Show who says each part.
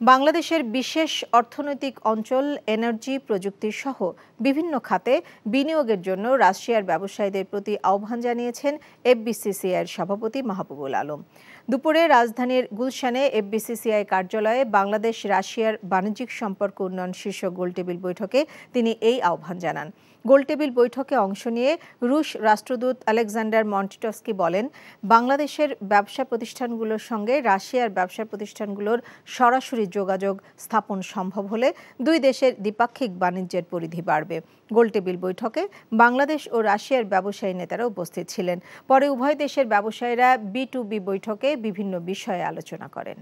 Speaker 1: বাংলাদেশের বিশেষ অর্থনৈতিক অঞ্চল, এনার্জি, প্রযুক্তি সহ বিভিন্ন খাতে বিনিয়োগের জন্য রাশিয়ার ব্যবসায়ীদের প্রতি আহ্বান জানিয়েছেন এফবিসিসিআইয়ের সভাপতি মাহবুবুল আলম। দুপুরে রাজধানীর গুলশানে এফবিসিসিআই কার্যালয়ে বাংলাদেশ রাশিয়ার বাণিজ্যিক সম্পর্ক উন্নয়ন শীর্ষ গোলটেবিল বৈঠকে তিনি এই আহ্বান জানান। গোলটেবিল বৈঠকে অংশ নিয়ে রুশ রাষ্ট্রদূত আলেকজান্ডার মন্টিটস্কি বলেন, বাংলাদেশের ব্যবসা প্রতিষ্ঠানগুলোর সঙ্গে রাশিয়ার ব্যবসা প্রতিষ্ঠানগুলোর সরাসরি যোগাযোগ স্থাপন সম্ভব হলে দুই দেশের দ্বিপাক্ষিক বাণিজ্যের পরিধি বাড়বে। গোলটেবিল বৈঠকে বাংলাদেশ ও রাশিয়ার ব্যবসায়ী নেতারা উপস্থিত ছিলেন। পরে উভয় দেশের ব্যবসায়ীরা B2B বৈঠকে বিভিন্ন বিষয়ে আলোচনা করেন।